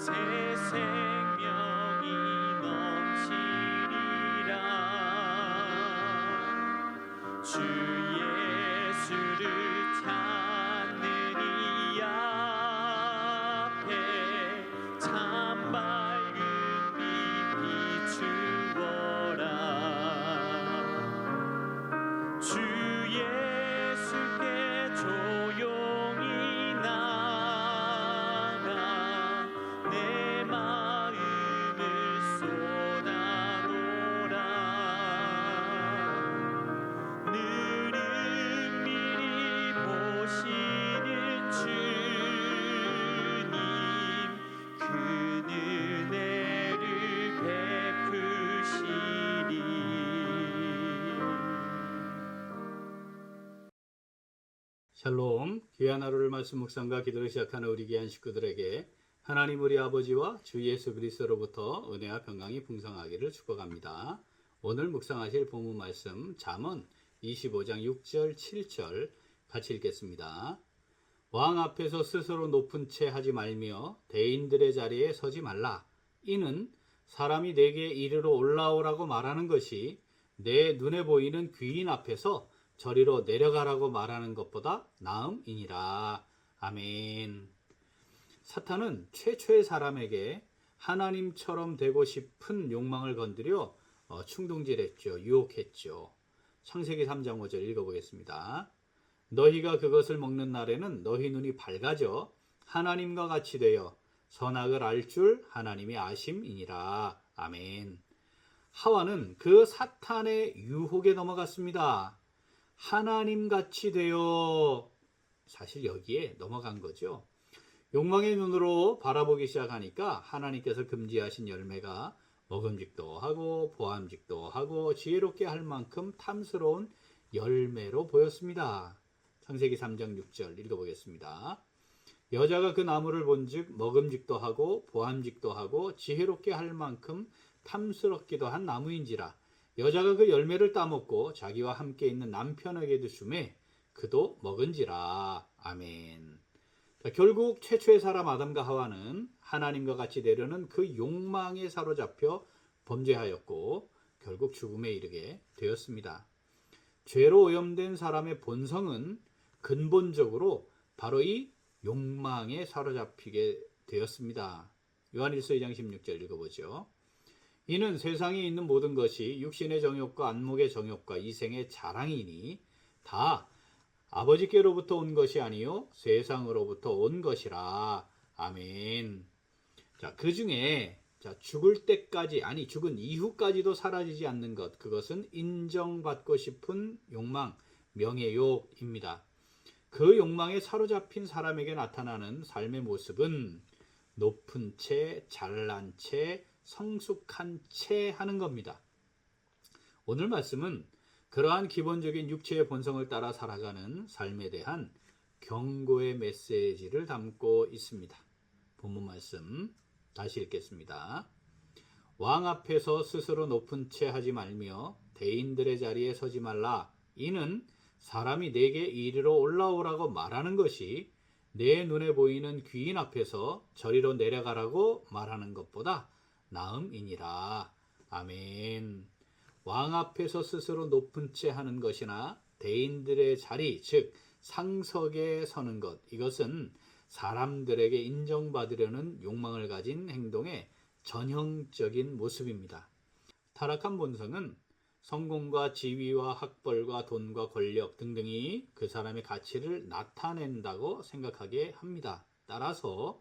새 생명이 넘치리라. 주 예수를 찾는 이 앞에 참 밝은 빛 비추어라. 주 예수께 조용히 나가 내 마음을 쏟아놓으라. 늘 은밀히 보시는 주님, 그 은혜를 베푸시리. 샬롬, 귀한 하루를 말씀 묵상과 기도를 시작하는 우리 귀한 식구들에게 하나님 우리 아버지와 주 예수 그리스도로부터 은혜와 평강이 풍성하기를 축복합니다. 오늘 묵상하실 본문 말씀 잠언 25장 6절 7절 같이 읽겠습니다. 왕 앞에서 스스로 높은 채 하지 말며 대인들의 자리에 서지 말라. 이는 사람이 내게 이르러 올라오라고 말하는 것이 내 눈에 보이는 귀인 앞에서 저리로 내려가라고 말하는 것보다 나음이니라. 아멘. 사탄은 최초의 사람에게 하나님처럼 되고 싶은 욕망을 건드려 충동질했죠. 유혹했죠. 창세기 3장 5절 읽어보겠습니다. 너희가 그것을 먹는 날에는 너희 눈이 밝아져 하나님과 같이 되어 선악을 알 줄 하나님이 아심이니라. 아멘. 하와는 그 사탄의 유혹에 넘어갔습니다. 하나님같이 되어 사실 여기에 넘어간 거죠. 욕망의 눈으로 바라보기 시작하니까 하나님께서 금지하신 열매가 먹음직도 하고 보암직도 하고 지혜롭게 할 만큼 탐스러운 열매로 보였습니다. 창세기 3장 6절 읽어보겠습니다. 여자가 그 나무를 본즉 먹음직도 하고 보암직도 하고 지혜롭게 할 만큼 탐스럽기도 한 나무인지라. 여자가 그 열매를 따먹고 자기와 함께 있는 남편에게도 주매 그도 먹은지라. 아멘. 결국 최초의 사람 아담과 하와는 하나님과 같이 되려는 그 욕망에 사로잡혀 범죄하였고 결국 죽음에 이르게 되었습니다. 죄로 오염된 사람의 본성은 근본적으로 바로 이 욕망에 사로잡히게 되었습니다. 요한일서 2장 16절 읽어보죠. 이는 세상에 있는 모든 것이 육신의 정욕과 안목의 정욕과 이생의 자랑이니 다 아버지께로부터 온 것이 아니요 세상으로부터 온 것이라. 아멘. 자, 그 중에 죽을 때까지 죽은 이후까지도 사라지지 않는 것, 그것은 인정받고 싶은 욕망, 명예욕입니다. 그 욕망에 사로잡힌 사람에게 나타나는 삶의 모습은 높은 채, 잘난 채, 성숙한 채 하는 겁니다. 오늘 말씀은 그러한 기본적인 육체의 본성을 따라 살아가는 삶에 대한 경고의 메시지를 담고 있습니다. 본문 말씀 다시 읽겠습니다. 왕 앞에서 스스로 높은 채 하지 말며 대인들의 자리에 서지 말라. 이는 사람이 내게 이리로 올라오라고 말하는 것이 내 눈에 보이는 귀인 앞에서 저리로 내려가라고 말하는 것보다 나음이니라. 아멘. 왕 앞에서 스스로 높은 채 하는 것이나 대인들의 자리, 즉 상석에 서는 것, 이것은 사람들에게 인정받으려는 욕망을 가진 행동의 전형적인 모습입니다. 타락한 본성은 성공과 지위와 학벌과 돈과 권력 등등이 그 사람의 가치를 나타낸다고 생각하게 합니다. 따라서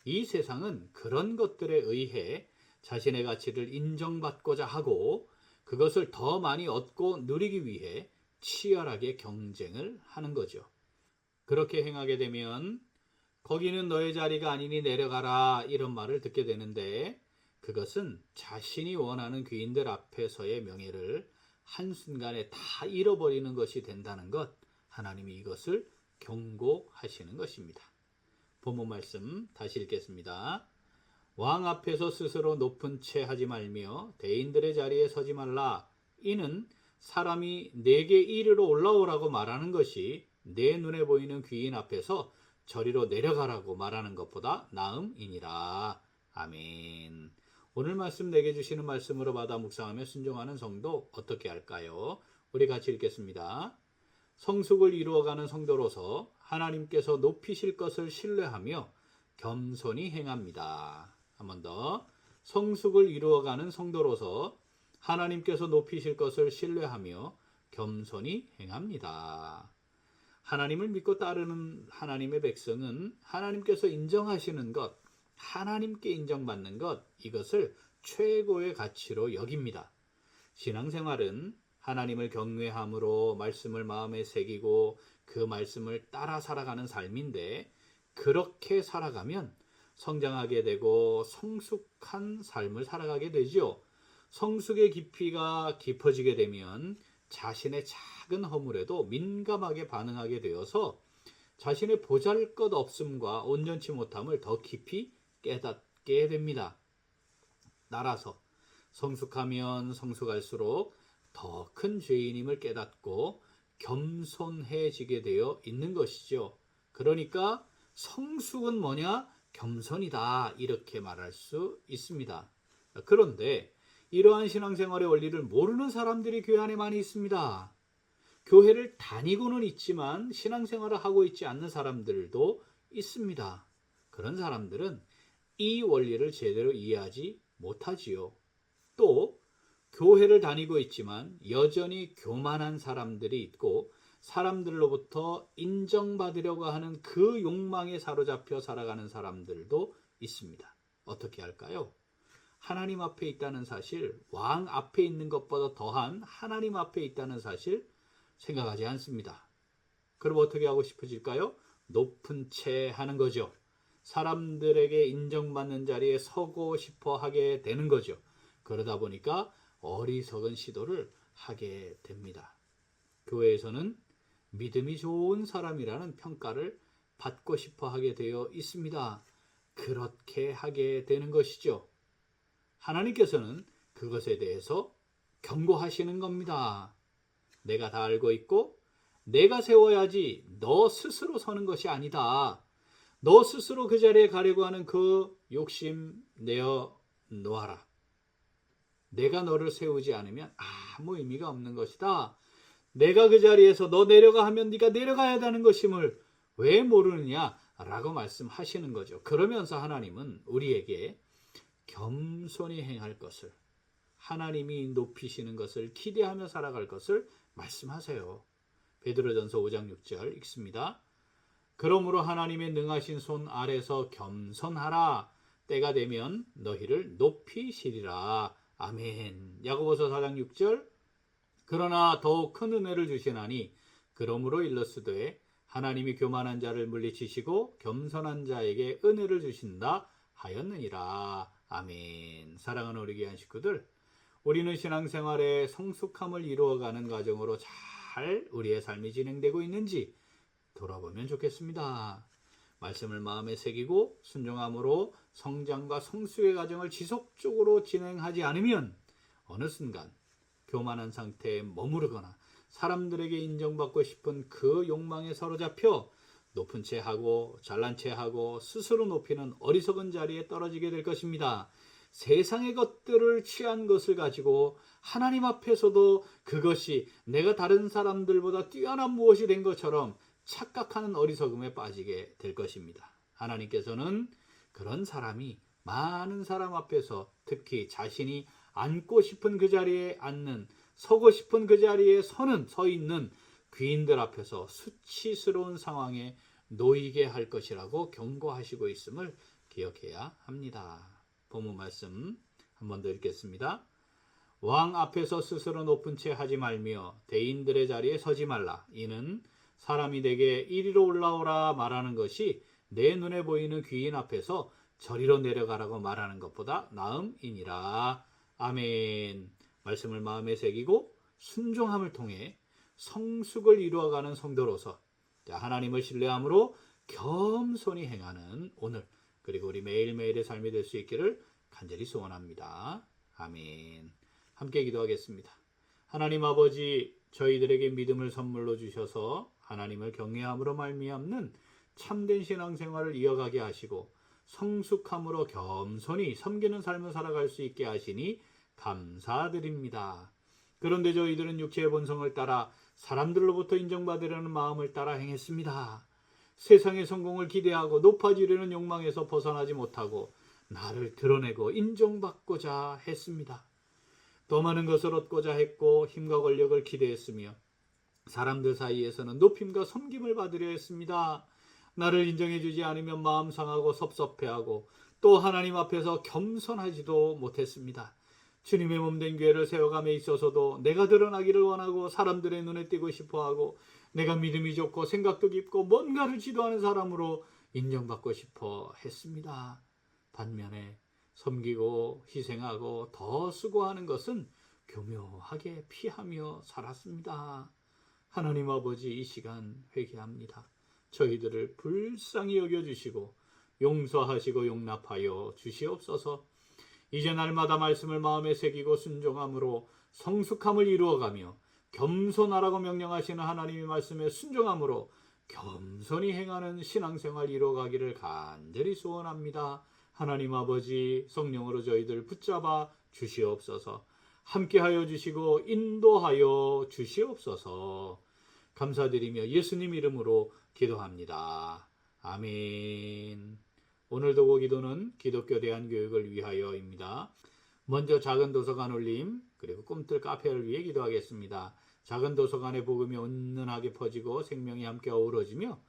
이 세상은 그런 것들에 의해 자신의 가치를 인정받고자 하고 그것을 더 많이 얻고 누리기 위해 치열하게 경쟁을 하는 거죠. 그렇게 행하게 되면 거기는 너의 자리가 아니니 내려가라 이런 말을 듣게 되는데 그것은 자신이 원하는 귀인들 앞에서의 명예를 한순간에 다 잃어버리는 것이 된다는 것, 하나님이 이것을 경고하시는 것입니다. 본문 말씀 다시 읽겠습니다. 왕 앞에서 스스로 높은 채 하지 말며 대인들의 자리에 서지 말라. 이는 사람이 내게 이르러 올라오라고 말하는 것이 내 눈에 보이는 귀인 앞에서 저리로 내려가라고 말하는 것보다 나음이니라. 아멘. 오늘 말씀 내게 주시는 말씀으로 받아 묵상하며 순종하는 성도 어떻게 할까요? 우리 같이 읽겠습니다. 성숙을 이루어가는 성도로서 하나님께서 높이실 것을 신뢰하며 겸손히 행합니다. 한 번 더. 성숙을 이루어가는 성도로서 하나님께서 높이실 것을 신뢰하며 겸손히 행합니다. 하나님을 믿고 따르는 하나님의 백성은 하나님께서 인정하시는 것, 하나님께 인정받는 것, 이것을 최고의 가치로 여깁니다. 신앙생활은 하나님을 경외함으로 말씀을 마음에 새기고 그 말씀을 따라 살아가는 삶인데, 그렇게 살아가면 성장하게 되고 성숙한 삶을 살아가게 되죠. 성숙의 깊이가 깊어지게 되면 자신의 작은 허물에도 민감하게 반응하게 되어서 자신의 보잘것없음과 온전치 못함을 더 깊이 깨닫게 됩니다. 따라서 성숙하면 성숙할수록 더 큰 죄인임을 깨닫고 겸손해지게 되어 있는 것이죠. 그러니까 성숙은 뭐냐? 겸손이다, 이렇게 말할 수 있습니다. 그런데 이러한 신앙생활의 원리를 모르는 사람들이 교회 안에 많이 있습니다. 교회를 다니고는 있지만 신앙생활을 하고 있지 않는 사람들도 있습니다. 그런 사람들은 이 원리를 제대로 이해하지 못하지요. 또 교회를 다니고 있지만 여전히 교만한 사람들이 있고 사람들로부터 인정받으려고 하는 그 욕망에 사로잡혀 살아가는 사람들도 있습니다. 어떻게 할까요? 하나님 앞에 있다는 사실, 왕 앞에 있는 것보다 더한 하나님 앞에 있다는 사실 생각하지 않습니다. 그럼 어떻게 하고 싶어질까요? 높은 채 하는 거죠. 사람들에게 인정받는 자리에 서고 싶어 하게 되는 거죠. 그러다 보니까 어리석은 시도를 하게 됩니다. 교회에서는 믿음이 좋은 사람이라는 평가를 받고 싶어 하게 되어 있습니다. 그렇게 하게 되는 것이죠. 하나님께서는 그것에 대해서 경고하시는 겁니다. 내가 다 알고 있고 내가 세워야지 너 스스로 서는 것이 아니다. 너 스스로 그 자리에 가려고 하는 그 욕심 내어 놓아라. 내가 너를 세우지 않으면 아무 의미가 없는 것이다. 내가 그 자리에서 너 내려가 하면 네가 내려가야 하는 것임을 왜 모르느냐? 라고 말씀하시는 거죠. 그러면서 하나님은 우리에게 겸손히 행할 것을, 하나님이 높이시는 것을 기대하며 살아갈 것을 말씀하세요. 베드로전서 5장 6절 읽습니다. 그러므로 하나님의 능하신 손 아래서 겸손하라. 때가 되면 너희를 높이시리라. 아멘. 야고보서 4장 6절. 그러나 더욱 큰 은혜를 주시나니 그러므로 일러스되 하나님이 교만한 자를 물리치시고 겸손한 자에게 은혜를 주신다 하였느니라. 아멘. 사랑하는 우리 귀한 식구들, 우리는 신앙생활에 성숙함을 이루어가는 과정으로 잘 우리의 삶이 진행되고 있는지 돌아보면 좋겠습니다. 말씀을 마음에 새기고 순종함으로 성장과 성숙의 과정을 지속적으로 진행하지 않으면 어느 순간 교만한 상태에 머무르거나 사람들에게 인정받고 싶은 그 욕망에 사로잡혀 높은 채 하고 잘난 채 하고 스스로 높이는 어리석은 자리에 떨어지게 될 것입니다. 세상의 것들을 취한 것을 가지고 하나님 앞에서도 그것이 내가 다른 사람들보다 뛰어난 무엇이 된 것처럼 착각하는 어리석음에 빠지게 될 것입니다. 하나님께서는 그런 사람이 많은 사람 앞에서 특히 자신이 앉고 싶은 그 자리에 앉는, 서고 싶은 그 자리에 서 있는 귀인들 앞에서 수치스러운 상황에 놓이게 할 것이라고 경고하시고 있음을 기억해야 합니다. 본문 말씀 한 번 더 읽겠습니다. 왕 앞에서 스스로 높은 채 하지 말며 대인들의 자리에 서지 말라. 이는 사람이 내게 이리로 올라오라 말하는 것이 내 눈에 보이는 귀인 앞에서 저리로 내려가라고 말하는 것보다 나음이니라. 아멘. 말씀을 마음에 새기고 순종함을 통해 성숙을 이루어가는 성도로서 하나님을 신뢰함으로 겸손히 행하는 오늘, 그리고 우리 매일매일의 삶이 될 수 있기를 간절히 소원합니다. 아멘. 함께 기도하겠습니다. 하나님 아버지, 저희들에게 믿음을 선물로 주셔서 하나님을 경외함으로 말미암는 참된 신앙생활을 이어가게 하시고 성숙함으로 겸손히 섬기는 삶을 살아갈 수 있게 하시니 감사드립니다. 그런데 저희들은 육체의 본성을 따라 사람들로부터 인정받으려는 마음을 따라 행했습니다. 세상의 성공을 기대하고 높아지려는 욕망에서 벗어나지 못하고 나를 드러내고 인정받고자 했습니다. 더 많은 것을 얻고자 했고 힘과 권력을 기대했으며 사람들 사이에서는 높임과 섬김을 받으려 했습니다. 나를 인정해주지 않으면 마음 상하고 섭섭해하고 또 하나님 앞에서 겸손하지도 못했습니다. 주님의 몸된 교회를 세워감에 있어서도 내가 드러나기를 원하고 사람들의 눈에 띄고 싶어하고 내가 믿음이 좋고 생각도 깊고 뭔가를 지도하는 사람으로 인정받고 싶어 했습니다. 반면에 섬기고 희생하고 더 수고하는 것은 교묘하게 피하며 살았습니다. 하나님 아버지, 이 시간 회개합니다. 저희들을 불쌍히 여겨주시고 용서하시고 용납하여 주시옵소서. 이제 날마다 말씀을 마음에 새기고 순종함으로 성숙함을 이루어가며 겸손하라고 명령하시는 하나님의 말씀에 순종함으로 겸손히 행하는 신앙생활 이루어가기를 간절히 소원합니다. 하나님 아버지, 성령으로 저희들 붙잡아 주시옵소서. 함께하여 주시고 인도하여 주시옵소서. 감사드리며 예수님 이름으로 기도합니다. 아멘. 오늘도 그 기도는 기독교 대한교육을 위하여입니다. 먼저 작은 도서관 올림 그리고 꿈틀 카페를 위해 기도하겠습니다. 작은 도서관의 복음이 온전하게 퍼지고 생명이 함께 어우러지며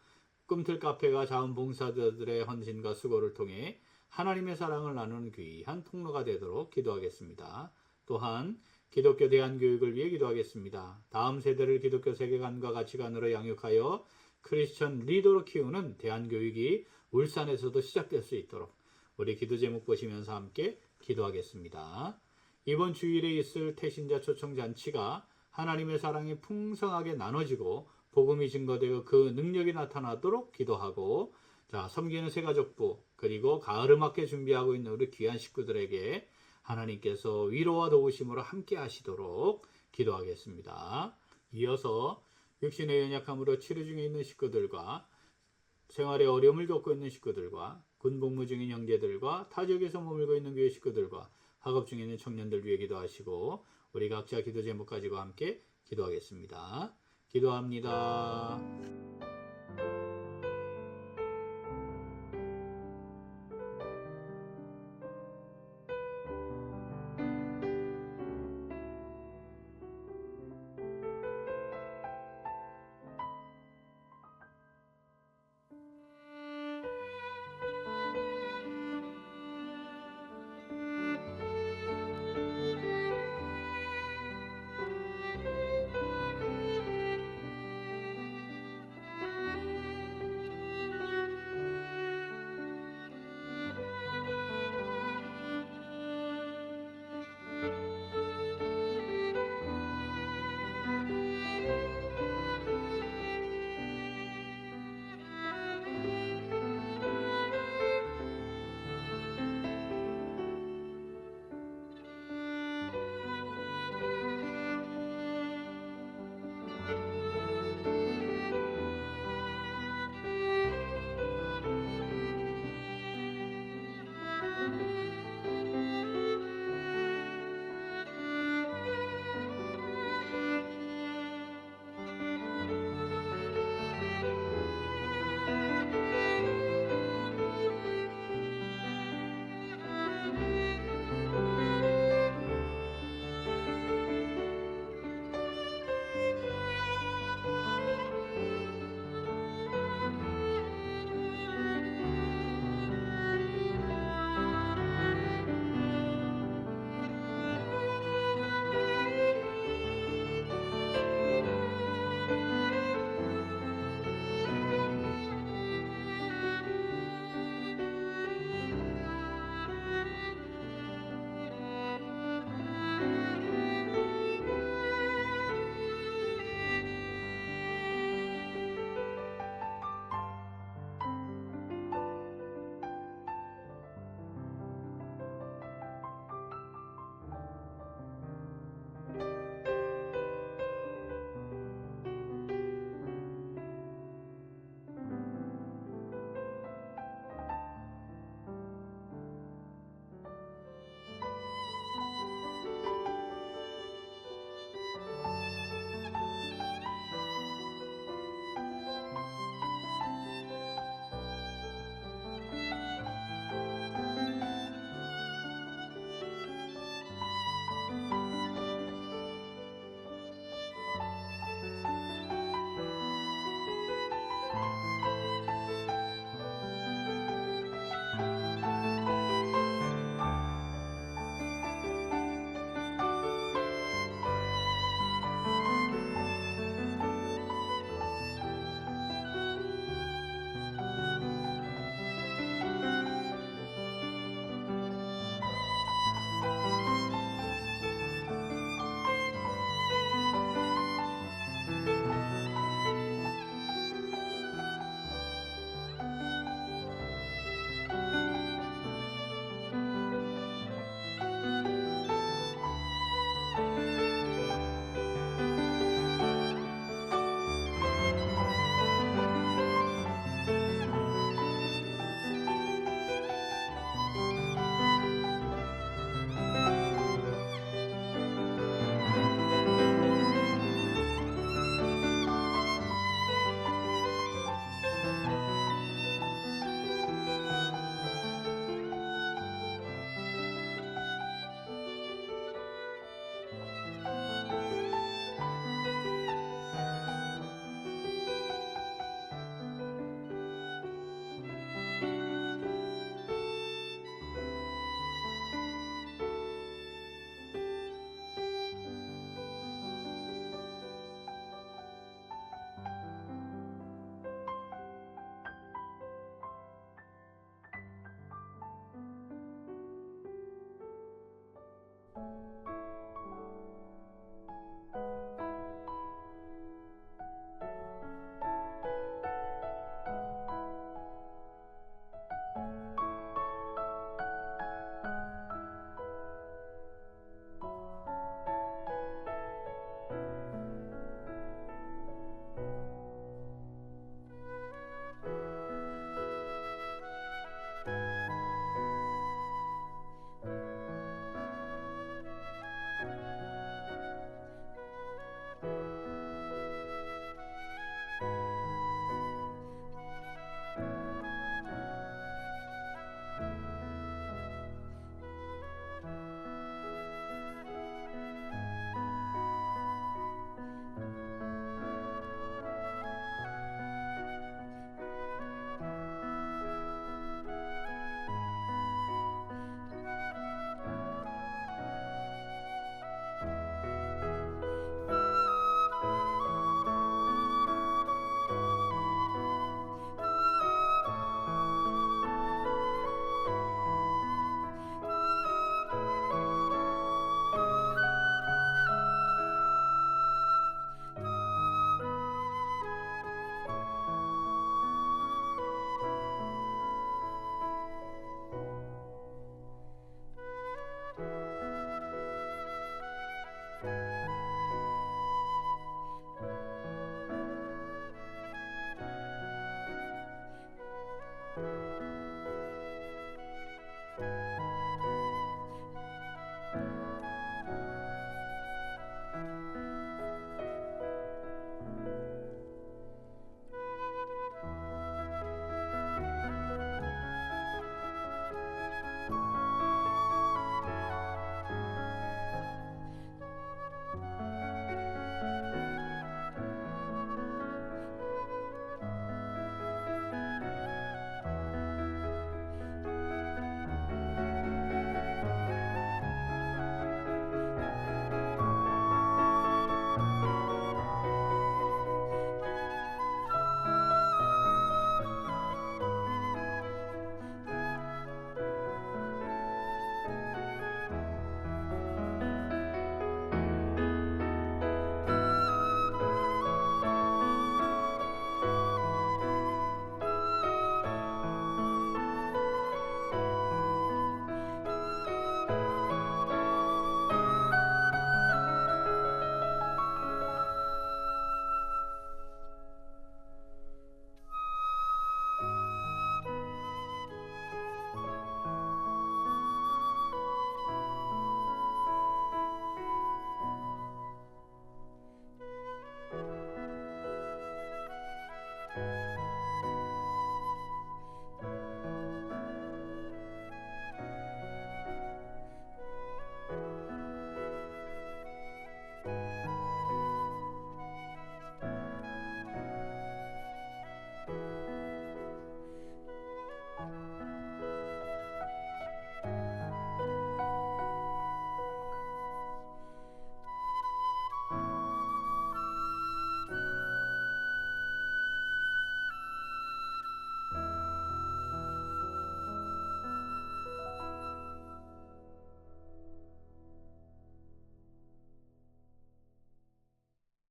꿈틀 카페가 자원봉사자들의 헌신과 수고를 통해 하나님의 사랑을 나누는 귀한 통로가 되도록 기도하겠습니다. 또한 기독교 대한교육을 위해 기도하겠습니다. 다음 세대를 기독교 세계관과 가치관으로 양육하여 크리스천 리더로 키우는 대한교육이 울산에서도 시작될 수 있도록 우리 기도 제목 보시면서 함께 기도하겠습니다. 이번 주일에 있을 태신자 초청잔치가 하나님의 사랑이 풍성하게 나눠지고 복음이 증거되고 그 능력이 나타나도록 기도하고, 섬기는 새가족부 그리고 가을음악회 준비하고 있는 우리 귀한 식구들에게 하나님께서 위로와 도우심으로 함께 하시도록 기도하겠습니다. 이어서 육신의 연약함으로 치료 중에 있는 식구들과 생활에 어려움을 겪고 있는 식구들과 군복무 중인 형제들과 타 지역에서 머물고 있는 교회 식구들과 학업 중에 있는 청년들 위해 기도하시고 우리 각자 기도 제목 가지고 함께 기도하겠습니다. 기도합니다.